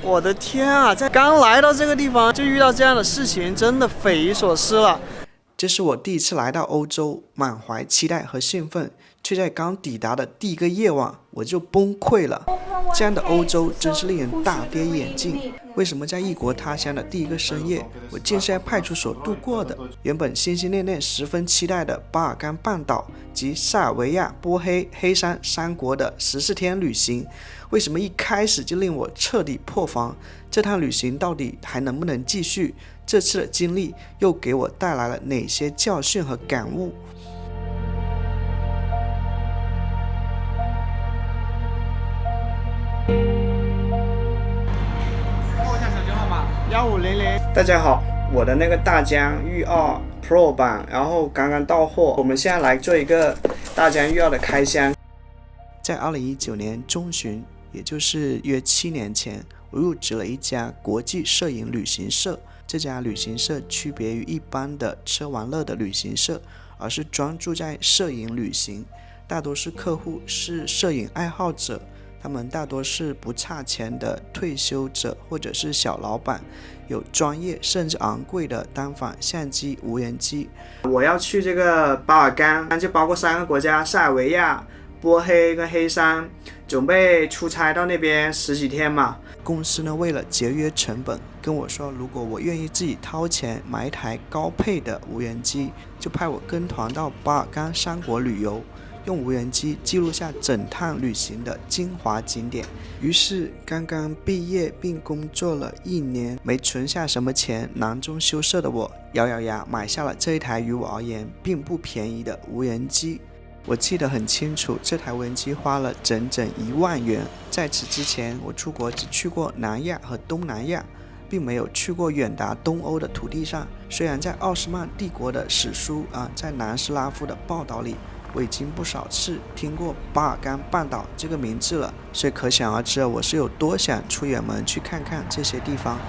我的天啊，在刚来到这个地方就遇到这样的事情，真的匪夷所思了。这是我第一次来到欧洲，满怀期待和兴奋，却在刚抵达的第一个夜晚我就崩溃了。这样的欧洲真是令人大跌眼镜。为什么在异国他乡的第一个深夜，我竟是在派出所度过的？原本心心念念、十分期待的巴尔干半岛及塞尔维亚、波黑、黑山三国的14天旅行，为什么一开始就令我彻底破防？这趟旅行到底还能不能继续？这次的经历又给我带来了哪些教训和感悟？1500。大家好，我的那个大疆域2 Pro 版，然后刚刚到货，我们现在来做一个大疆域2的开箱。在2019年中旬，也就是约7年前，我入职了一家国际摄影旅行社。这家旅行社区别于一般的吃玩乐的旅行社，而是专注在摄影旅行，大多数客户是摄影爱好者，他们大多是不差钱的退休者或者是小老板，有专业甚至昂贵的单反相机、无人机。我要去这个巴尔干，就包括3个国家：塞尔维亚、波黑跟黑山，准备出差到那边10几天嘛。公司呢，为了节约成本，跟我说，如果我愿意自己掏钱买一台高配的无人机，就派我跟团到巴尔干3国旅游，用无人机记录下整趟旅行的精华景点。于是刚刚毕业并工作了1年，没存下什么钱，囊中羞涩的我，咬咬牙买下了这一台于我而言并不便宜的无人机。我记得很清楚，这台无人机花了整整1万元。在此之前，我出国只去过南亚和东南亚，并没有去过远达东欧的土地上。虽然在奥斯曼帝国的史书在南斯拉夫的报道里，我已经不少次听过巴尔干半岛这个名字了，所以可想而知我是有多想出远门去看看这些地方。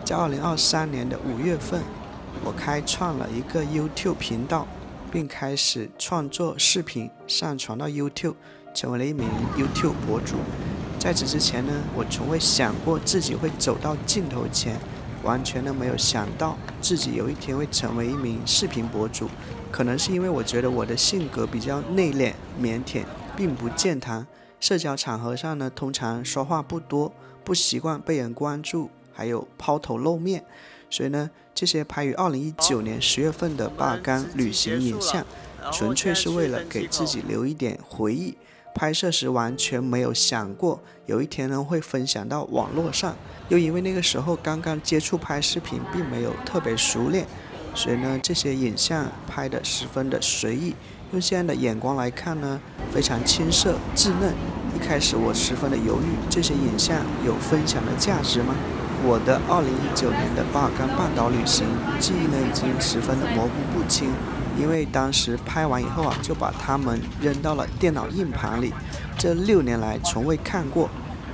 在2023年的5月份，我开创了一个 YouTube 频道，并开始创作视频上传到 YouTube， 成为了一名 YouTube 博主。在此之前呢，我从未想过自己会走到镜头前，完全都没有想到自己有一天会成为一名视频博主。可能是因为我觉得我的性格比较内敛腼腆，并不健谈，社交场合上呢，通常说话不多，不习惯被人关注，还有抛头露面，所以呢，这些拍于2019年10月份的巴尔干旅行影像，纯粹是为了给自己留一点回忆。拍摄时完全没有想过有一天呢会分享到网络上，又因为那个时候刚刚接触拍视频，并没有特别熟练，所以呢，这些影像拍得十分的随意。用现在的眼光来看呢，非常青涩稚嫩。一开始我十分的犹豫，这些影像有分享的价值吗？我的2019年的巴尔干半岛旅行记忆呢，已经十分的模糊不清，因为当时拍完以后就把它们扔到了电脑硬盘里，这6年来从未看过，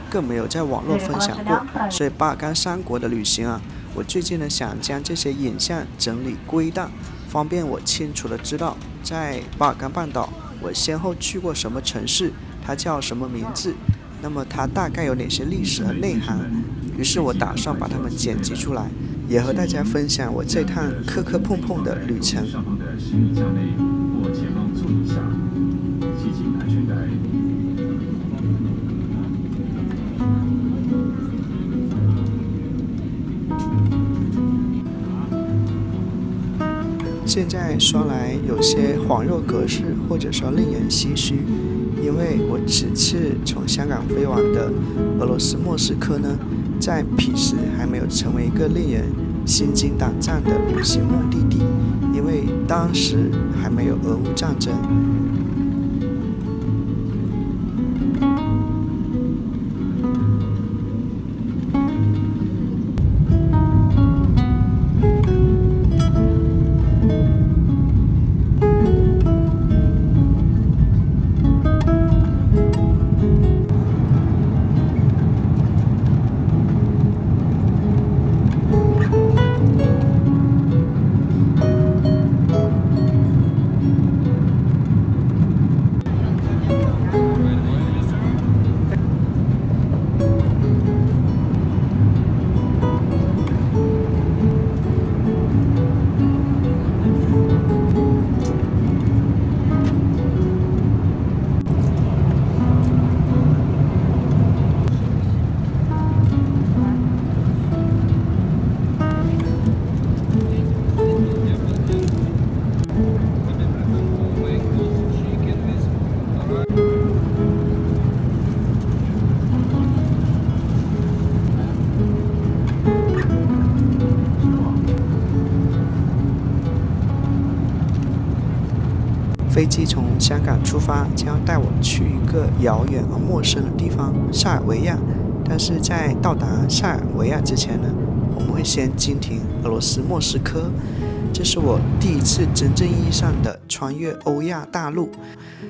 更没有在网络分享过。所以巴尔干3国的旅行我最近呢想将这些影像整理归档，方便我清楚的知道在巴尔干半岛我先后去过什么城市，它叫什么名字，那么它大概有哪些历史和内涵。于是我打算把它们剪辑出来，也和大家分享我这趟磕磕碰碰的旅程。现在说来有些恍若隔世，或者说令人唏嘘，因为我此次从香港飞往的俄罗斯莫斯科呢，在彼时还没有成为一个令人心惊胆战的旅行目的地，因为当时还没有俄乌战争。飞机从香港出发，将带我去一个遥远而陌生的地方——塞尔维亚。但是在到达塞尔维亚之前呢，我们会先经停俄罗斯莫斯科。这是我第一次真正意义上的穿越欧亚大陆。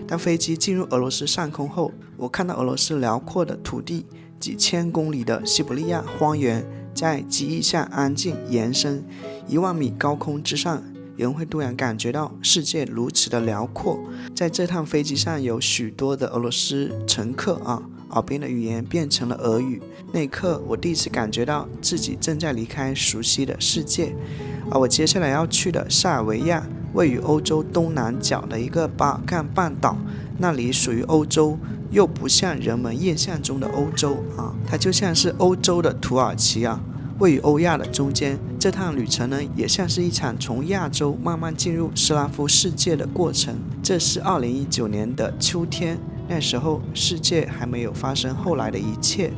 当飞机进入俄罗斯上空后，我看到俄罗斯辽阔的土地，几千公里的西伯利亚荒原在机翼下安静延伸，10000米高空之上。人会突然感觉到世界如此的辽阔。在这趟飞机上有许多的俄罗斯乘客耳边的语言变成了俄语。那一刻，我第一次感觉到自己正在离开熟悉的世界。而我接下来要去的塞尔维亚，位于欧洲东南角的一个巴干半岛，那里属于欧洲，又不像人们印象中的欧洲它就像是欧洲的土耳其位于欧亚的中间。这趟旅程呢，也像是一场从亚洲慢慢进入斯拉夫世界的过程。这是2019年的秋天，那时候世界还没有发生后来的一切。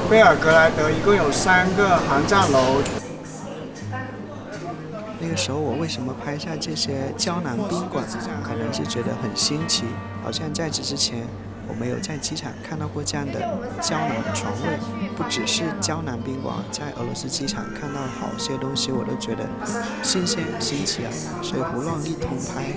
贝尔格莱德一共有3个航站楼。那个时候我为什么拍下这些胶囊宾馆，可能是觉得很新奇，好像在此之前我没有在机场看到过这样的胶囊床位。不只是胶囊宾馆，在俄罗斯机场看到好些东西我都觉得新鲜新奇所以胡乱一通拍。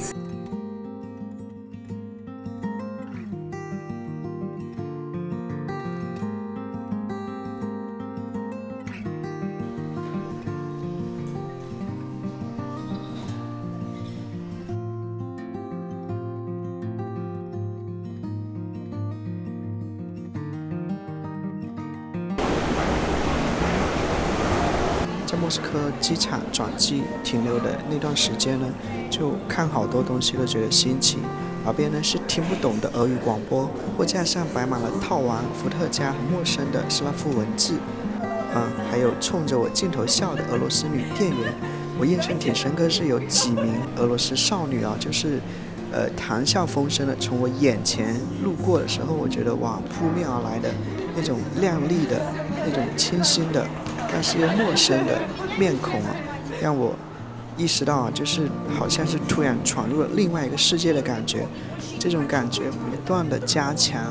在莫斯科机场转机停留的那段时间呢，就看好多东西都觉得新奇，耳边呢是听不懂的俄语广播，货架上摆满了套娃、伏特加和陌生的斯拉夫文字，还有冲着我镜头笑的俄罗斯女店员。我印象挺深刻，是有几名俄罗斯少女啊，就是谈笑风生的从我眼前路过的时候，我觉得哇，扑面而来的那种亮丽的、那种清新的，但是又陌生的面孔啊，让我意识到啊，就是好像是突然闯入了另外一个世界的感觉。这种感觉不断的加强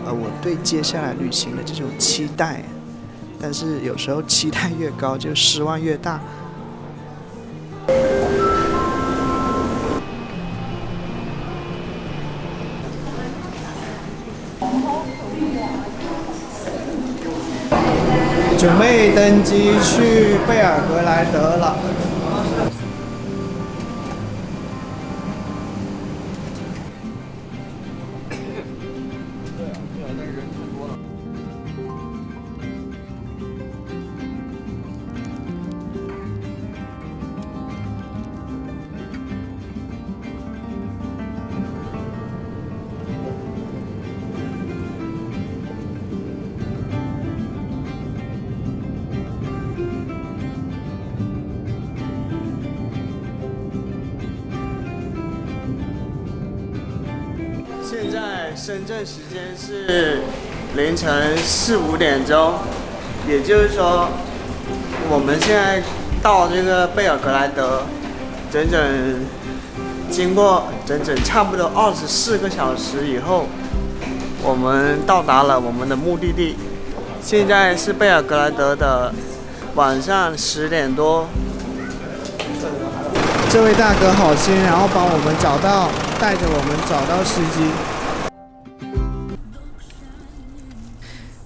我对接下来旅行的这种期待，但是有时候期待越高，就失望越大。准备登机去贝尔格莱德了。现在深圳时间是凌晨4、5点钟，也就是说，我们现在到这个贝尔格莱德，经过整整差不多24个小时以后，我们到达了我们的目的地。现在是贝尔格莱德的晚上10点多。这位大哥好心，然后帮我们带着我们找到司机。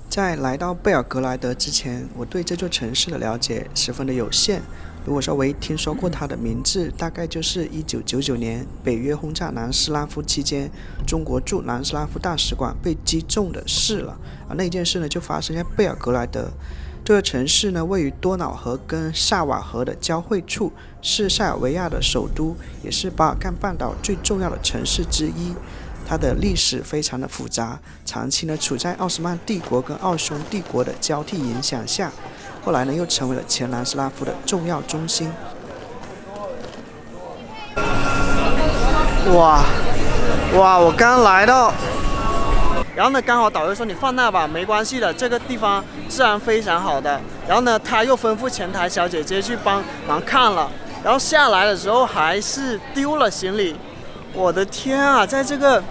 在来到贝尔格莱德之前，我对这座城市的了解十分的有限。如果稍微听说过它的名字，大概就是1999年北约轰炸南斯拉夫期间，中国驻南斯拉夫大使馆被击中的事了。那件事呢，就发生在贝尔格莱德。这个城市呢，位于多瑙河跟萨瓦河的交汇处，是塞尔维亚的首都，也是巴尔干半岛最重要的城市之一。它的历史非常的复杂，长期呢处在奥斯曼帝国跟奥匈帝国的交替影响下，后来呢又成为了前南斯拉夫的重要中心。哇，我刚来到，然后呢刚好导游说你放那吧，没关系的，这个地方治安非常好的。然后呢他又吩咐前台小姐姐去帮忙看了，然后下来的时候还是丢了行李。我的天啊，在这个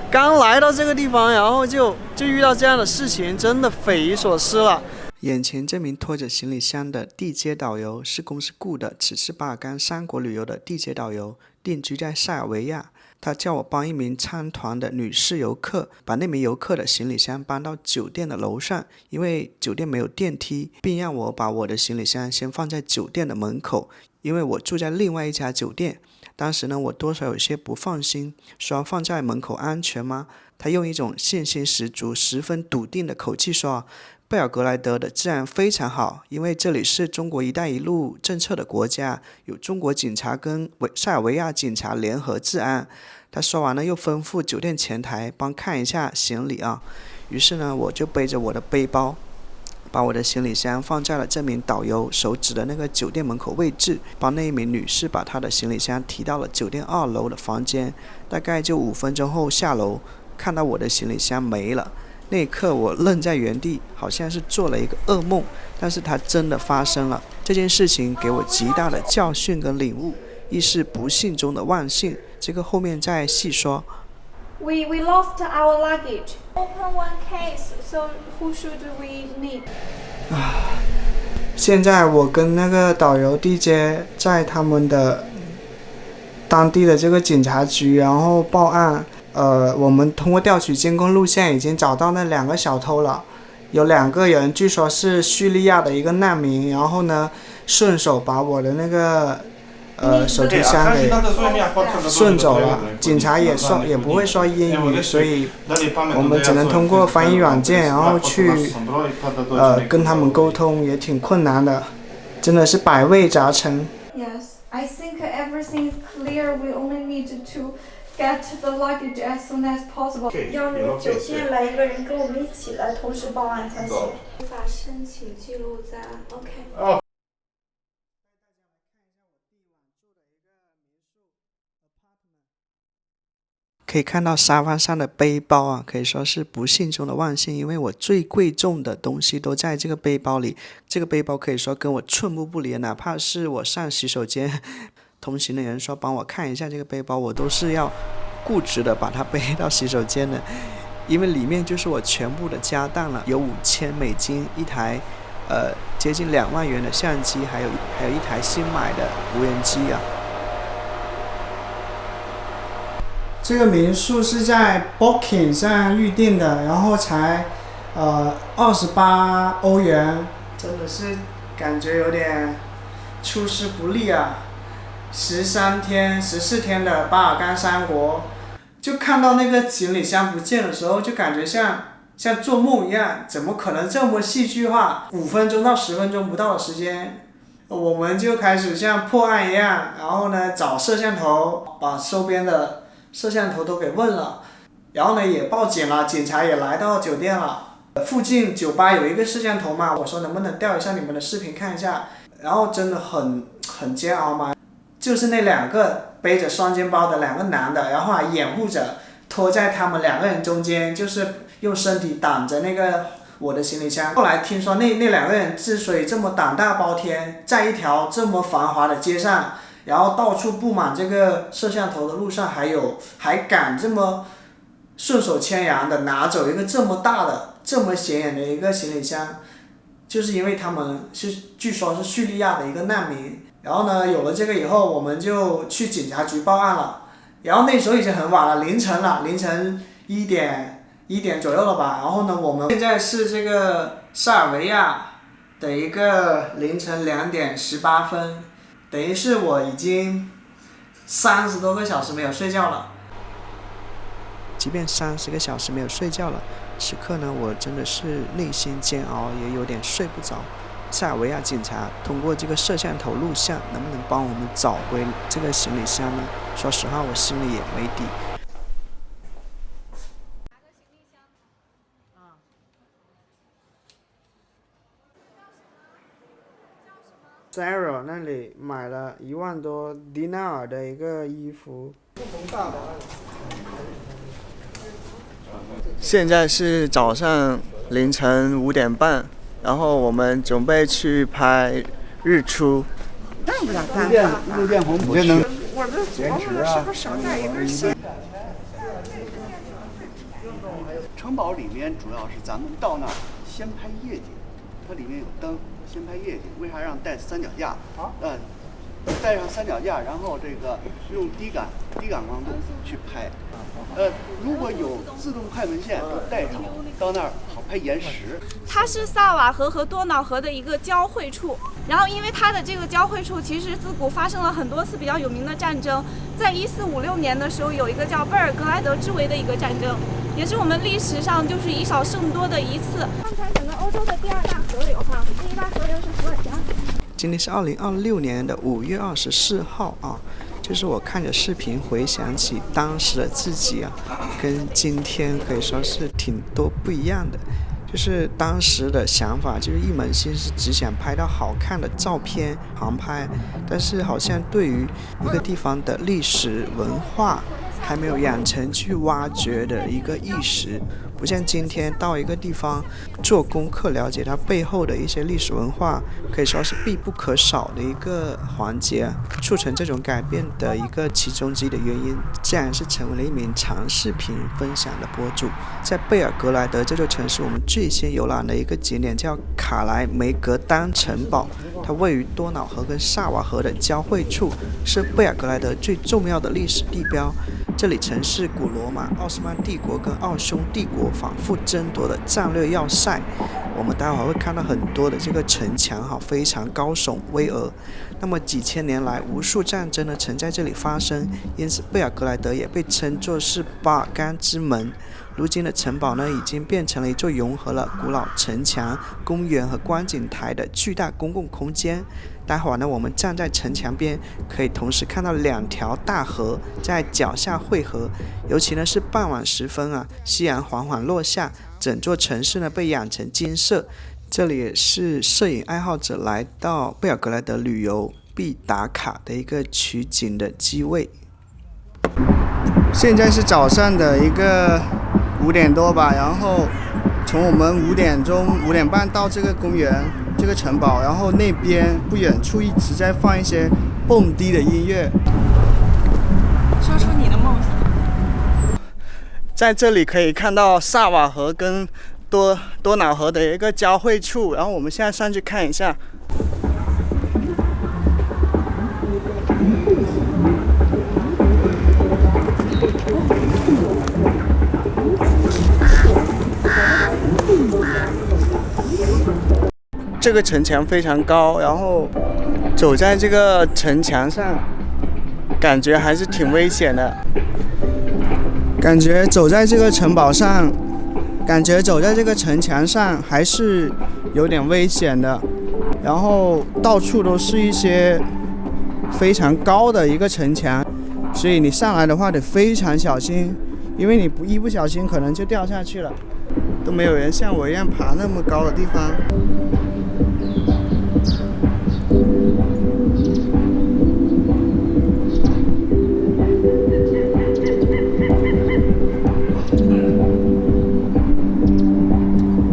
刚来到这个地方，然后就遇到这样的事情，真的匪夷所思了。眼前这名拖着行李箱的地接导游是公司雇的，此次巴尔干3国旅游的地接导游，定居在塞尔维亚。他叫我帮一名参团的女士游客把那名游客的行李箱搬到酒店的楼上，因为酒店没有电梯，并让我把我的行李箱先放在酒店的门口，因为我住在另外一家酒店。当时呢，我多少有些不放心，说放在门口安全吗？他用一种信心十足、十分笃定的口气说，贝尔格莱德的治安非常好，因为这里是中国一带一路政策的国家，有中国警察跟塞尔维亚警察联合治安。他说完了，又吩咐酒店前台帮看一下行李啊。于是呢，我就背着我的背包，把我的行李箱放在了这名导游手指的那个酒店门口位置，帮那一名女士把她的行李箱提到了酒店2楼的房间。大概就5分钟后下楼，看到我的行李箱没了。那一刻我愣在原地，好像是做了一个噩梦，但是它真的发生了。这件事情给我极大的教训跟领悟，亦是不幸中的万幸，这个后面再细说。We lost our luggage. Open one case, so who should we need? 现在我跟那个导游地接在他们的当地的这个警察局，然后报案。我们通过调取监控录像已经找到那2个小偷了，有2个人据说是叙利亚的一个难民，然后呢顺手把我的那个手提箱给顺走了，警察也不会说英语，所以我们只能通过翻译软件，然后去跟他们沟通，也挺困难的，真的是百味杂陈。Yes, I think everything is clear. We only need to get the luggage as soon as possible. 要是酒店来一个人跟我们一起来同时报案才行。无法申请记录在案。OK。可以看到沙发上的背包啊，可以说是不幸中的万幸，因为我最贵重的东西都在这个背包里。这个背包可以说跟我寸步不离，哪怕是我上洗手间，同行的人说帮我看一下这个背包，我都是要固执的把它背到洗手间的，因为里面就是我全部的家当了，有$5000一台，接近2万元的相机，还有一台新买的无人机啊。这个民宿是在 Booking 上预定的，然后才28欧元，真的是感觉有点出师不利啊！14天的巴尔干三国，就看到那个行李箱不见的时候，就感觉像做梦一样，怎么可能这么戏剧化？5分钟到10分钟不到的时间，我们就开始像破案一样，然后呢找摄像头，把周边的摄像头都给问了，然后呢也报警了，警察也来到酒店了。附近酒吧有一个摄像头嘛，我说能不能调一下你们的视频看一下，然后真的很煎熬嘛，就是那2个背着双肩包的2个男的，然后还掩护着拖在他们2个人中间，就是用身体挡着那个我的行李箱。后来听说那2个人之所以这么胆大包天，在一条这么繁华的街上，然后到处布满这个摄像头的路上，还敢这么顺手牵羊的拿走一个这么大的这么显眼的一个行李箱，就是因为他们据说是叙利亚的一个难民。然后呢有了这个以后，我们就去警察局报案了，然后那时候已经很晚了，凌晨1点左右了吧。然后呢我们现在是这个塞尔维亚的一个凌晨2点18分，等于是我已经30多个小时没有睡觉了。即便30个小时没有睡觉了，此刻呢，我真的是内心煎熬，也有点睡不着。塞尔维亚警察通过这个摄像头录像，能不能帮我们找回这个行李箱呢？说实话，我心里也没底。Zara 那里买了1万多迪纳尔的一个衣服。现在是早上凌晨5点半，然后我们准备去拍日出。路电红不去，我的琢磨是不是少带一根线。城堡里面主要是咱们到那儿先拍夜景，它里面有灯，先拍夜景。为啥让带三脚架？带上三脚架，然后这个用低感光度去拍。如果有自动快门线都带上，到那儿好拍延时。它是萨瓦河和多瑙河的一个交汇处，然后因为它的这个交汇处，其实自古发生了很多次比较有名的战争。在1456年的时候，有一个叫贝尔格莱德之围的一个战争，也是我们历史上就是以少胜多的一次。刚才整个欧洲的第2大河流哈，第1大河流是伏尔加。今天是2026年的5月24号啊，就是我看着视频回想起当时的自己啊，跟今天可以说是挺多不一样的。就是当时的想法就是一门心思只想拍到好看的照片航拍，但是好像对于一个地方的历史文化还没有养成去挖掘的一个意识，不像今天到一个地方做功课，了解它背后的一些历史文化，可以说是必不可少的一个环节。促成这种改变的一个其中之一的原因，自然是成为了一名长视频分享的博主。在贝尔格莱德这座城市，我们最先游览的一个景点叫卡莱梅格丹城堡，它位于多瑙河跟萨瓦河的交汇处，是贝尔格莱德最重要的历史地标。这里曾是古罗马、奥斯曼帝国跟奥匈帝国反复争夺的战略要塞。我我们待会儿会看到很多的这个城墙哈，非常高耸巍峨。那么几千年来，无数战争呢曾在这里发生，因此贝尔格莱德也被称作是巴尔干之门。如今的城堡呢，已经变成了一座融合了古老城墙、公园和观景台的巨大公共空间。待会儿呢，我们站在城墙边，可以同时看到2条大河在脚下汇合。尤其呢是傍晚时分啊，夕阳缓缓落下，整座城市呢被染成金色。这里也是摄影爱好者来到贝尔格莱德旅游必打卡的一个取景的机位。现在是早上的一个5点多吧，然后从我们5点半到这个公园这个城堡，然后那边不远处一直在放一些蹦迪的音乐。说出你的梦想。在这里可以看到萨瓦河跟多瑙河的一个交汇处，然后我们现在上去看一下。这个城墙非常高，然后走在这个城墙上，感觉还是挺危险的。感觉走在这个城堡上，感觉走在这个城墙上还是有点危险的。然后到处都是一些非常高的一个城墙，所以你上来的话得非常小心，因为你一不小心可能就掉下去了。都没有人像我一样爬那么高的地方。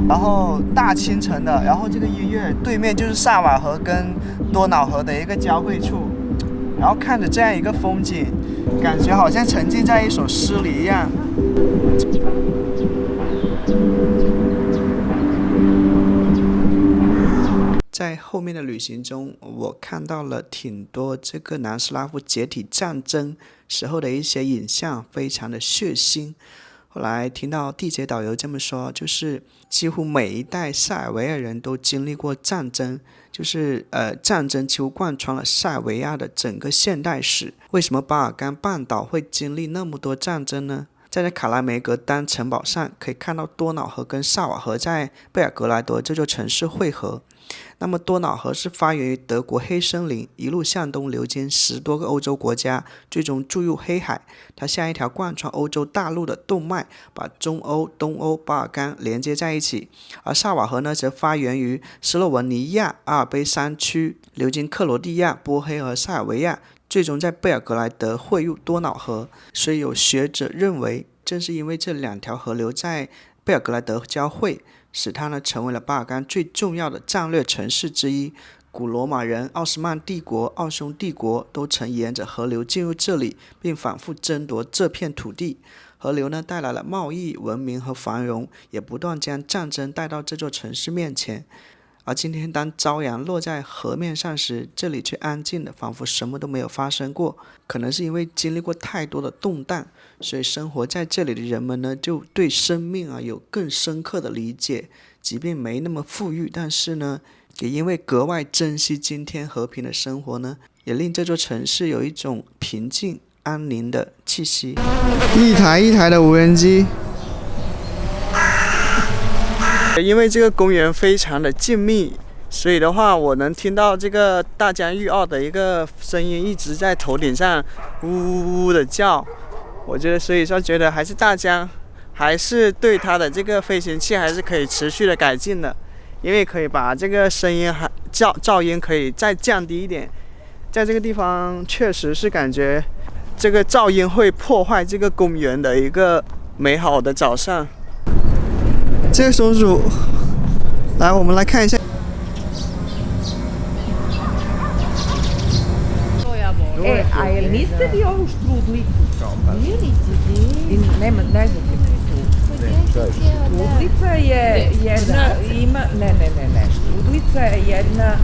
然后大清晨的，然后这个音乐对面就是萨瓦河跟多瑙河的一个交汇处，然后看着这样一个风景，感觉好像沉浸在一首诗里一样。在后面的旅行中，我看到了挺多这个南斯拉夫解体战争时候的一些影像，非常的血腥。后来听到地接导游这么说，就是几乎每一代塞尔维亚人都经历过战争，就是战争几乎贯穿了塞尔维亚的整个现代史。为什么巴尔干半岛会经历那么多战争呢？在卡拉梅格丹城堡上可以看到多瑙河跟萨瓦河在贝尔格莱德这座城市汇合。那么多瑙河是发源于德国黑森林，一路向东流经10多个欧洲国家，最终注入黑海。它像一条贯穿欧洲大陆的动脉，把中欧、东欧、巴尔干连接在一起。而萨瓦河呢，则发源于斯洛文尼亚阿尔卑山区，流经克罗地亚、波黑和塞尔维亚，最终在贝尔格莱德汇入多瑙河。所以有学者认为，正是因为这2条河流在贝尔格莱德交汇，使它呢成为了巴尔干最重要的战略城市之一。古罗马人、奥斯曼帝国、奥匈帝国都曾沿着河流进入这里，并反复争夺这片土地。河流呢带来了贸易、文明和繁荣，也不断将战争带到这座城市面前。而今天当朝阳落在河面上时，这里却安静的仿佛什么都没有发生过。可能是因为经历过太多的动荡，所以生活在这里的人们呢，就对生命有更深刻的理解。即便没那么富裕，但是呢，也因为格外珍惜今天和平的生活呢，也令这座城市有一种平静安宁的气息。一台一台的无人机。因为这个公园非常的静谧，所以的话我能听到这个大疆域2的一个声音一直在头顶上呜呜呜的叫。我觉得所以说觉得还是大疆还是对它的这个飞行器还是可以持续的改进的，因为可以把这个声音噪音可以再降低一点。在这个地方确实是感觉这个噪音会破坏这个公园的一个美好的早上。这个松鼠，来，我们来看一下。A jel niste vi ovu štrudlicu probali? Nema, ne znam štrudlica je jedna, ima, ne, štrudlica je jedna,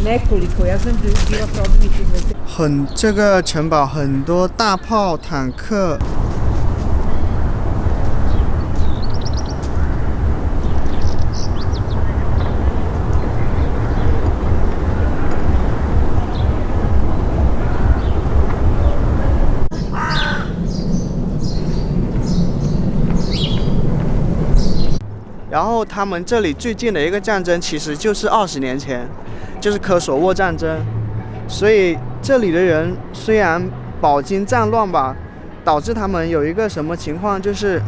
nekoliko, ja znam da je bila probali. 这个城堡很多大炮、坦克。然后他们这里最近的一个战争其实就是20年前，就是科索沃战争。所以这里的人虽然饱经战乱吧，导致他们有一个什么情况，就是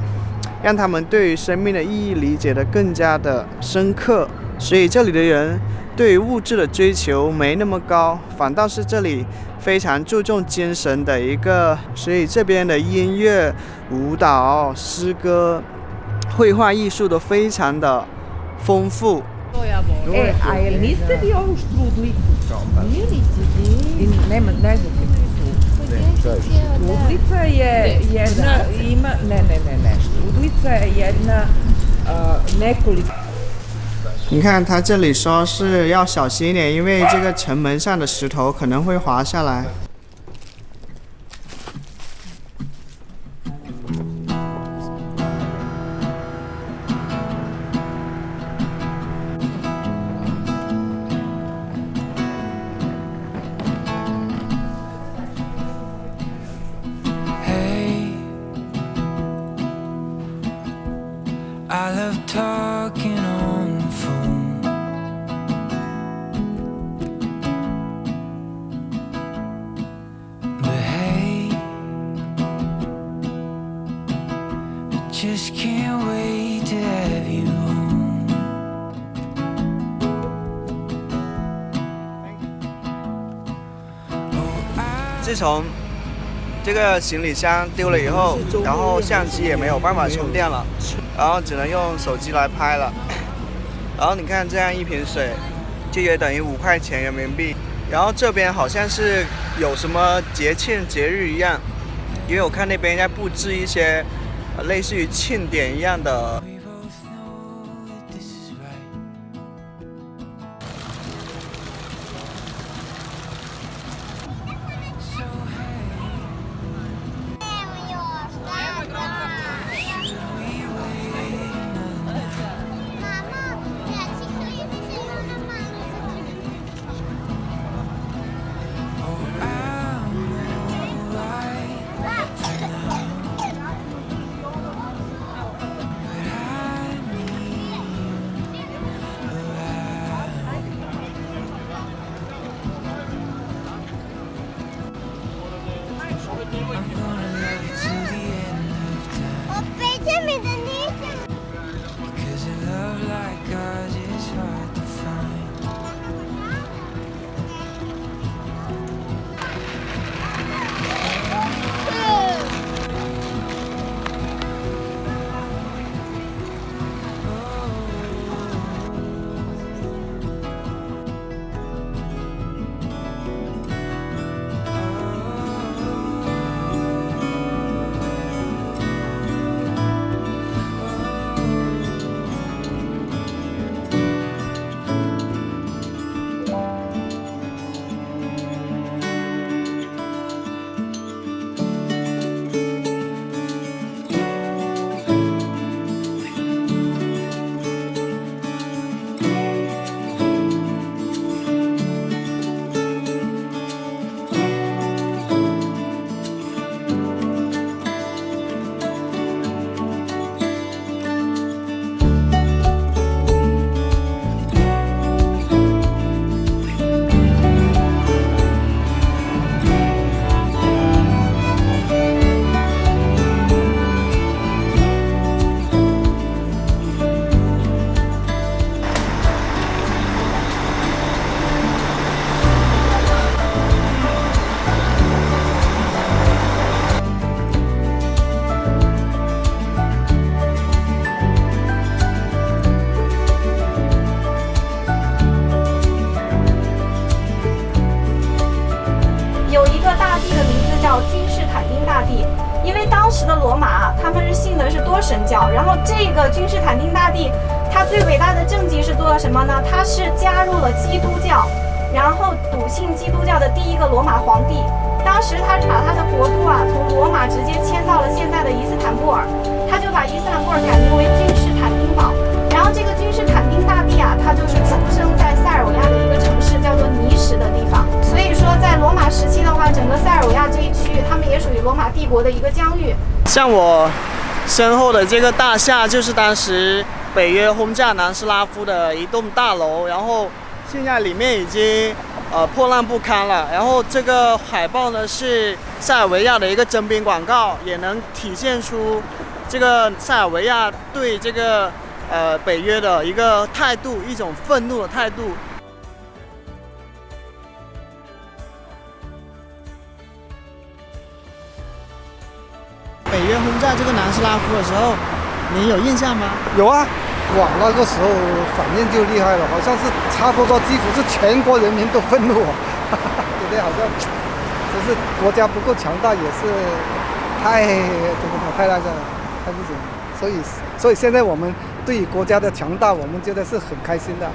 让他们对于生命的意义理解得更加的深刻。所以这里的人对于物质的追求没那么高，反倒是这里非常注重精神的一个。所以这边的音乐、舞蹈、诗歌、绘画艺术都非常的丰富。A jel niste vi ovu štrudlicu probali? Nema, ne znate tu. Štrudlica je jedna, ima, ne, štrudlica je jedna nekoliko。你看他这里说是要小心一点，因为这个城门上的石头可能会滑下来。I love talking on the phone. But hey, I just can't wait to have you home. 自从这个行李箱丢了以后，然后相机也没有办法充电了，然后只能用手机来拍了。然后你看这样一瓶水，就也等于5块钱人民币。然后这边好像是有什么节庆节日一样，因为我看那边在布置一些类似于庆典一样的。神教，然后这个君士坦丁大帝，他最伟大的政绩是做了什么呢？他是加入了基督教，然后笃信基督教的第一个罗马皇帝。当时他把他的国都从罗马直接迁到了现在的伊斯坦布尔，他就把伊斯坦布尔改名为君士坦丁堡。然后这个君士坦丁大帝他就是出生在塞尔维亚的一个城市叫做尼什的地方。所以说在罗马时期的话，整个塞尔维亚这一区域，他们也属于罗马帝国的一个疆域。像我身后的这个大厦就是当时北约轰炸南斯拉夫的一栋大楼，然后现在里面已经破烂不堪了。然后这个海报呢是塞尔维亚的一个征兵广告，也能体现出这个塞尔维亚对这个北约的一个态度，一种愤怒的态度。北约轰炸这个南斯拉夫的时候，你有印象吗？有啊，哇，那个时候反应就厉害了，好像是差不多几乎是全国人民都愤怒啊，觉得好像只是国家不够强大，也是太那个太不行，所以现在我们对于国家的强大，我们觉得是很开心的。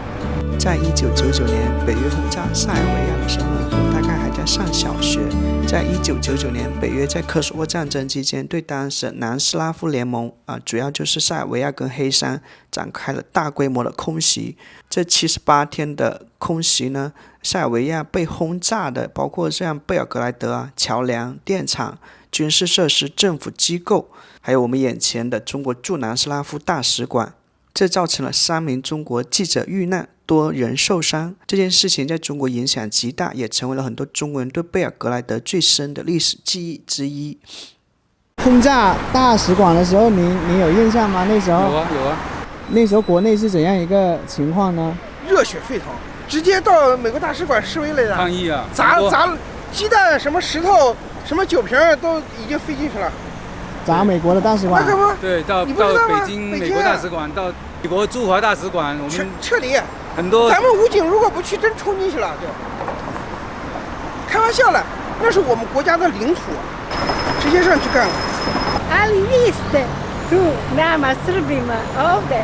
在1999年北约轰炸塞尔维亚的时候呢，我大概还在上小学。在1999年，北约在科索沃战争期间，对当时南斯拉夫联盟主要就是塞尔维亚跟黑山展开了大规模的空袭。这78天的空袭呢，塞尔维亚被轰炸的包括像贝尔格莱德桥梁、电厂、军事设施、政府机构，还有我们眼前的中国驻南斯拉夫大使馆。这造成了3名中国记者遇难，多人受伤。这件事情在中国影响极大，也成为了很多中国人对贝尔格莱德最深的历史记忆之一。轰炸大使馆的时候，你有印象吗？那时候有啊。那时候国内是怎样一个情况呢？热血沸腾，直接到美国大使馆示威来的，抗议啊！砸鸡蛋、什么石头、什么酒瓶都已经飞进去了。砸美国的大使馆？那可不，对，到北京美国大使馆，到美国驻华大使馆，我们撤离很多。咱们武警如果不去，真冲进去了，就开玩笑了，那是我们国家的领土，直接上去干了。Ali viste tu nama Srbima ovde?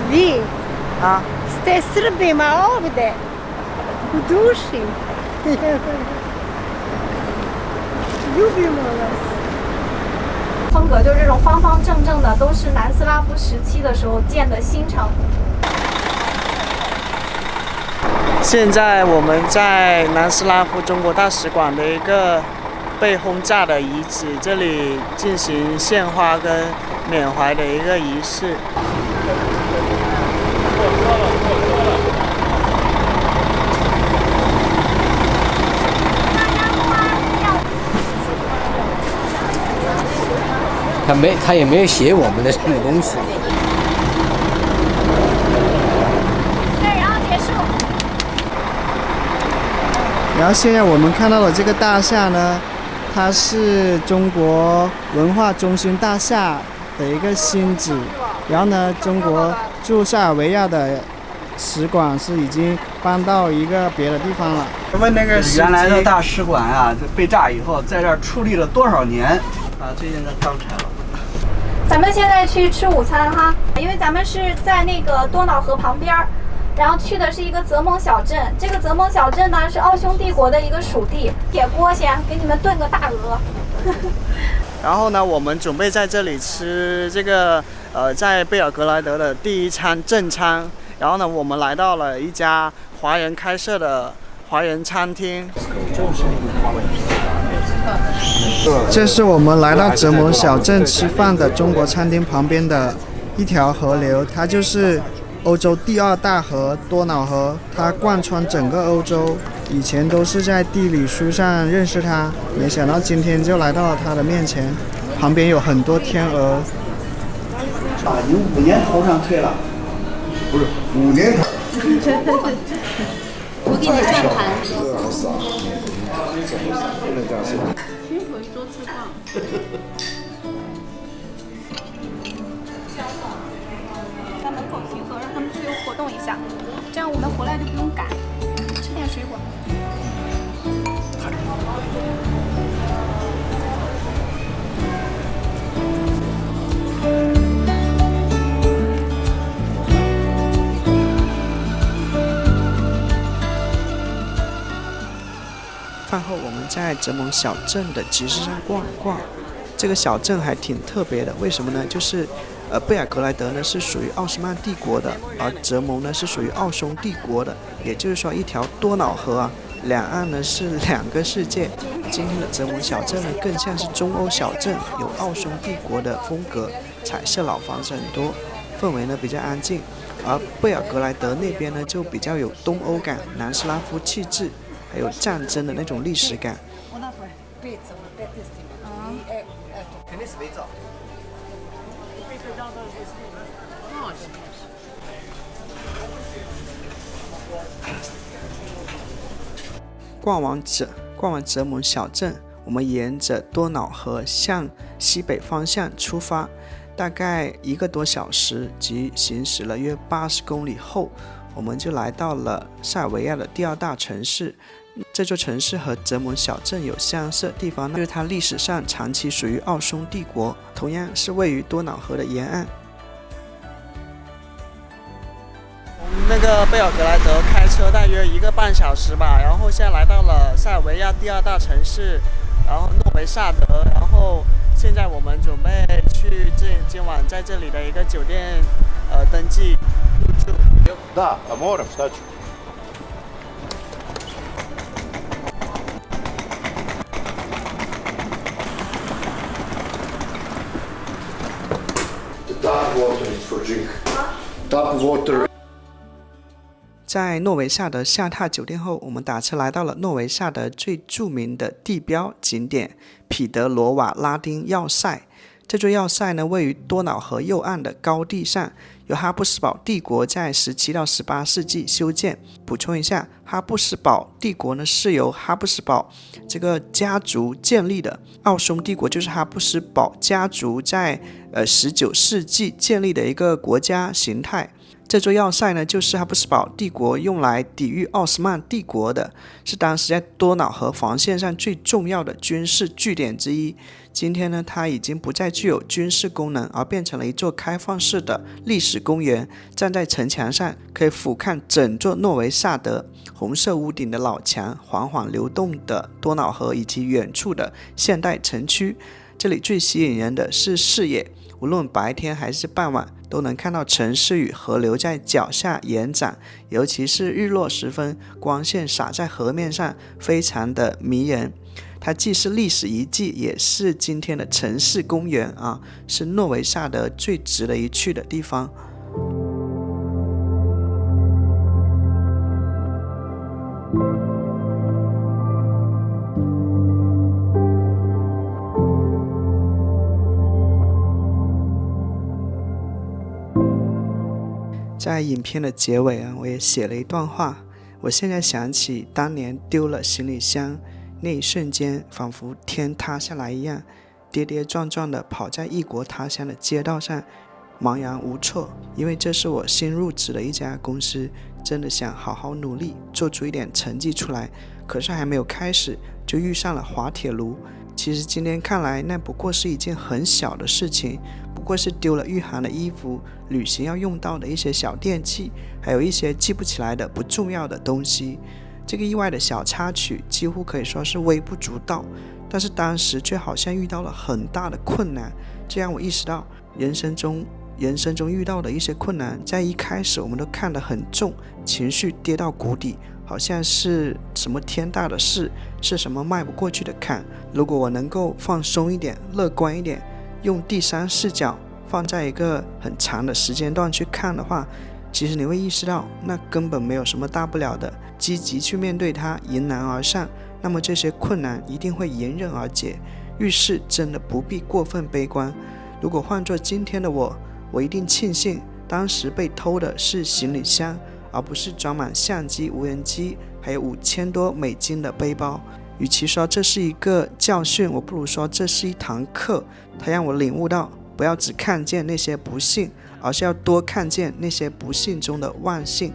Vi ste Srbima ovde u duši. Ljubimo vas. 风格就是这种方方正正的，都是南斯拉夫时期的时候建的新城。现在我们在南斯拉夫中国大使馆的一个被轰炸的遗址，这里进行献花跟缅怀的一个仪式。他也没有写我们的什么东西。对，然后结束。然后现在我们看到的这个大厦呢，它是中国文化中心大厦的一个新址。然后呢，中国驻塞尔维亚的使馆是已经搬到一个别的地方了。问那个原来的大使馆啊，被炸以后，在这儿矗立了多少年啊？最近刚拆了。咱们现在去吃午餐哈，因为咱们是在那个多瑙河旁边，然后去的是一个泽蒙小镇。这个泽蒙小镇呢是奥匈帝国的一个属地。铁锅先给你们炖个大鹅。然后呢，我们准备在这里吃这个在贝尔格莱德的第一餐正餐。然后呢，我们来到了一家华人开设的华人餐厅。这是我们来到泽蒙小镇吃饭的中国餐厅旁边的一条河流，它就是欧洲第2大河多瑙河，它贯穿整个欧洲。以前都是在地理书上认识它，没想到今天就来到了它的面前。旁边有很多天鹅。已经5年头上退了，不是5年头。我给你转盘。多次放。在门口集合，让他们自由活动一下，这样我们回来就不用赶，吃点水果。饭后我们在泽蒙小镇的集市上逛逛，这个小镇还挺特别的，为什么呢？就是贝尔格莱德呢是属于奥斯曼帝国的，而泽蒙呢是属于奥匈帝国的，也就是说一条多瑙河两岸呢是2个世界。今天的泽蒙小镇呢更像是中欧小镇，有奥匈帝国的风格，彩色老房子很多，氛围呢比较安静，而贝尔格莱德那边呢就比较有东欧感、南斯拉夫气质，还有战争的那种历史感。肯定是肥皂。逛完泽蒙小镇，我们沿着多瑙河向西北方向出发，大概1个多小时，即行驶了约80公里后，我们就来到了塞尔维亚的第2大城市。这座城市和泽蒙小镇有相似的地方，就是它历史上长期属于奥匈帝国，同样是位于多瑙河的沿岸。从那个贝尔格莱德开车大约1个半小时吧，然后现在来到了塞尔维亚第2大城市，然后诺维萨德，然后现在我们准备去今晚在这里的一个酒店登记入住。Да, moram, šta ću? Tap water is for drink. Tap water. 在诺维萨德下榻酒店后，我们打车来到了诺维萨德最著名的地标景点彼得罗瓦拉丁要塞。这座要塞呢，位于多瑙河右岸的高地上，由哈布斯堡帝国在17到18世纪修建。补充一下，哈布斯堡帝国呢是由哈布斯堡这个家族建立的，奥匈帝国就是哈布斯堡家族在19世纪建立的一个国家形态。这座要塞呢，就是哈布斯堡帝国用来抵御奥斯曼帝国的，是当时在多瑙河防线上最重要的军事据点之一。今天呢，它已经不再具有军事功能，而变成了一座开放式的历史公园。站在城墙上，可以俯瞰整座诺维萨德，红色屋顶的老墙，缓缓流动的多瑙河，以及远处的现代城区。这里最吸引人的是视野，无论白天还是傍晚，都能看到城市与河流在脚下延展，尤其是日落时分，光线洒在河面上，非常的迷人。它既是历史遗迹，也是今天的城市公园啊，是诺维萨德最值得一去的地方。在影片的结尾啊，我也写了一段话。我现在想起当年丢了行李箱那一瞬间，仿佛天塌下来一样，跌跌撞撞地跑在异国他乡的街道上，茫然无措。因为这是我新入职的一家公司，真的想好好努力，做出一点成绩出来。可是还没有开始，就遇上了滑铁卢。其实今天看来，那不过是一件很小的事情，不过是丢了御寒的衣服、旅行要用到的一些小电器，还有一些记不起来的不重要的东西。这个意外的小插曲几乎可以说是微不足道，但是当时却好像遇到了很大的困难。这让我意识到人生中遇到的一些困难，在一开始我们都看得很重，情绪跌到谷底，好像是什么天大的事，是什么迈不过去的坎。如果我能够放松一点，乐观一点，用第三视角放在一个很长的时间段去看的话，其实你会意识到那根本没有什么大不了的，积极去面对它，迎难而上，那么这些困难一定会迎刃而解。遇事真的不必过分悲观。如果换做今天的我一定庆幸当时被偷的是行李箱，而不是装满相机、无人机还有$5000多的背包。与其说这是一个教训，我不如说这是一堂课，它让我领悟到不要只看见那些不幸，而是要多看见那些不幸中的万幸。